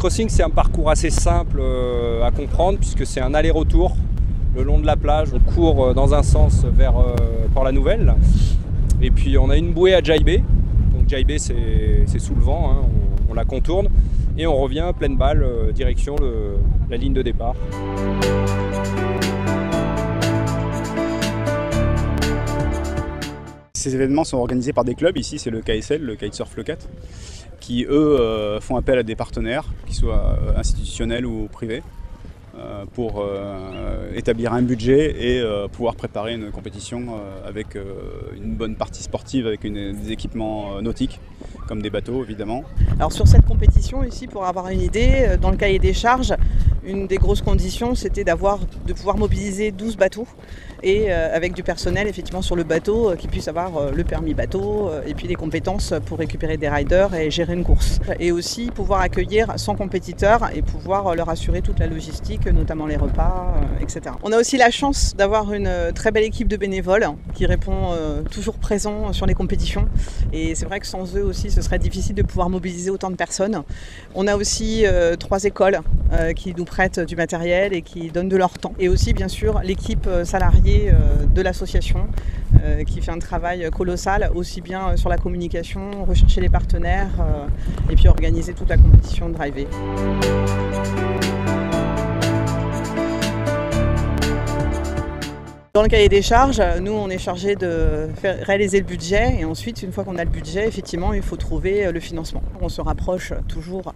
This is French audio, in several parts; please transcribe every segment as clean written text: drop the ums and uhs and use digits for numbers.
crossing, c'est un parcours assez simple à comprendre puisque c'est un aller-retour le long de la plage. On court dans un sens vers Port-la-Nouvelle. Et puis on a une bouée à jaibé. Donc jaibé, c'est sous le vent, hein. On la contourne et on revient pleine balle direction la ligne de départ. Ces événements sont organisés par des clubs. Ici, c'est le KSL, le Kitesurf Le 4, qui eux font appel à des partenaires, qu'ils soient institutionnels ou privés, pour établir un budget et pouvoir préparer une compétition avec une bonne partie sportive, avec des équipements nautiques, comme des bateaux évidemment. Alors sur cette compétition ici, pour avoir une idée, dans le cahier des charges, une des grosses conditions, c'était de pouvoir mobiliser 12 bateaux et avec du personnel effectivement sur le bateau qui puisse avoir le permis bateau et puis les compétences pour récupérer des riders et gérer une course. Et aussi pouvoir accueillir 100 compétiteurs et pouvoir leur assurer toute la logistique, notamment les repas, etc. On a aussi la chance d'avoir une très belle équipe de bénévoles qui répond toujours présent sur les compétitions. Et c'est vrai que sans eux aussi, ce serait difficile de pouvoir mobiliser autant de personnes. On a aussi 3 écoles qui nous prêtent du matériel et qui donnent de leur temps. Et aussi, bien sûr, l'équipe salariée de l'association qui fait un travail colossal, aussi bien sur la communication, rechercher les partenaires et puis organiser toute la compétition de driver. Dans le cahier des charges, nous on est chargé de réaliser le budget et ensuite une fois qu'on a le budget, effectivement il faut trouver le financement. On se rapproche toujours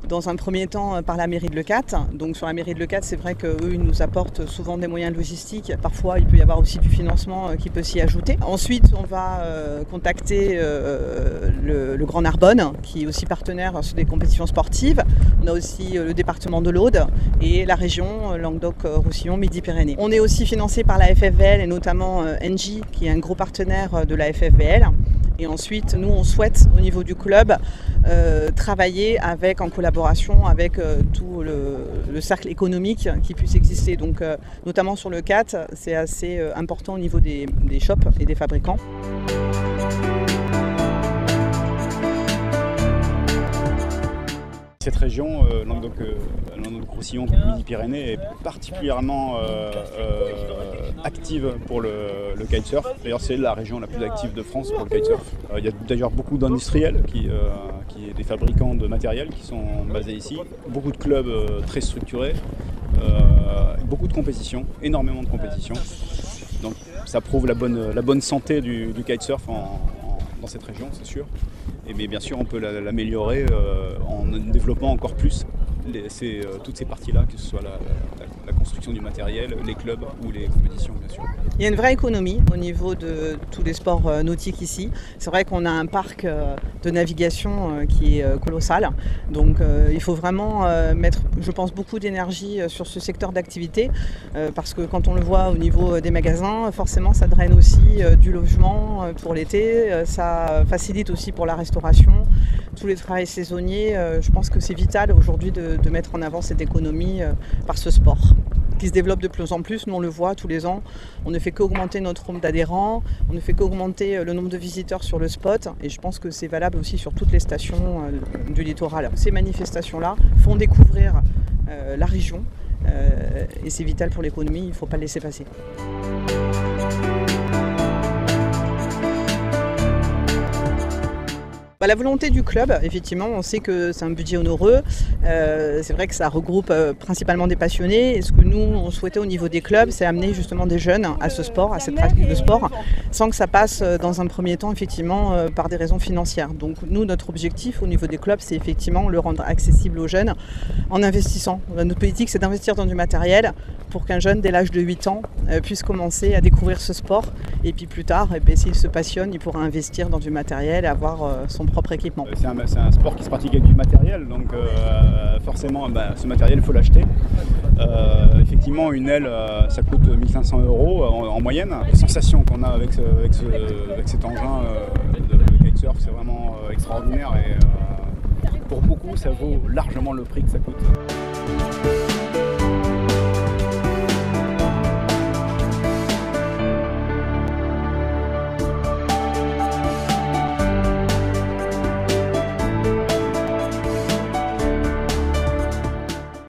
dans un premier temps par la mairie de Leucate. Donc sur la mairie de Leucate, c'est vrai qu'eux ils nous apportent souvent des moyens logistiques. Parfois il peut y avoir aussi du financement qui peut s'y ajouter. Ensuite on va contacter le Grand Narbonne qui est aussi partenaire sur des compétitions sportives. On a aussi le département de l'Aude et la région Languedoc-Roussillon Midi-Pyrénées. On est aussi financé par la FFVL et notamment Engie qui est un gros partenaire de la FFVL. Et ensuite, nous, on souhaite, au niveau du club, travailler en collaboration avec tout le cercle économique qui puisse exister. Donc, notamment sur le 4, c'est assez important au niveau des shops et des fabricants. Cette région, Languedoc-Roussillon, Midi-Pyrénées, est particulièrement active pour le kitesurf. D'ailleurs, c'est la région la plus active de France pour le kitesurf. Il y a d'ailleurs beaucoup d'industriels, des fabricants de matériel qui sont basés ici. Beaucoup de clubs très structurés, beaucoup de compétitions, énormément de compétitions. Donc ça prouve la bonne santé du kitesurf dans cette région, c'est sûr. Mais bien sûr, on peut l'améliorer en développant encore plus toutes ces parties-là, que ce soit la construction du matériel, les clubs ou les compétitions, bien sûr. Il y a une vraie économie au niveau de tous les sports nautiques ici. C'est vrai qu'on a un parc de navigation qui est colossal. Donc il faut vraiment mettre, je pense, beaucoup d'énergie sur ce secteur d'activité parce que quand on le voit au niveau des magasins, forcément ça draine aussi du logement pour l'été. Ça facilite aussi pour la restauration. Tous les travails saisonniers, je pense que c'est vital aujourd'hui de mettre en avant cette économie par ce sport qui se développe de plus en plus. Nous on le voit tous les ans, on ne fait qu'augmenter notre nombre d'adhérents, on ne fait qu'augmenter le nombre de visiteurs sur le spot et je pense que c'est valable aussi sur toutes les stations du littoral. Ces manifestations-là font découvrir la région et c'est vital pour l'économie, il ne faut pas le laisser passer. La volonté du club, effectivement, on sait que c'est un budget onéreux. C'est vrai que ça regroupe principalement des passionnés. Et ce que nous, on souhaitait au niveau des clubs, c'est amener justement des jeunes à ce sport, à cette pratique de sport, sans que ça passe dans un premier temps, effectivement, par des raisons financières. Donc nous, notre objectif au niveau des clubs, c'est effectivement le rendre accessible aux jeunes en investissant. Notre politique, c'est d'investir dans du matériel pour qu'un jeune, dès l'âge de 8 ans, puisse commencer à découvrir ce sport. Et puis plus tard, s'il se passionne, il pourra investir dans du matériel et avoir son propre équipement. C'est un sport qui se pratique avec du matériel, donc forcément ce matériel il faut l'acheter. Effectivement une aile ça coûte 1 500 € en moyenne. Les sensations qu'on a avec cet engin de kitesurf c'est vraiment extraordinaire et pour beaucoup ça vaut largement le prix que ça coûte.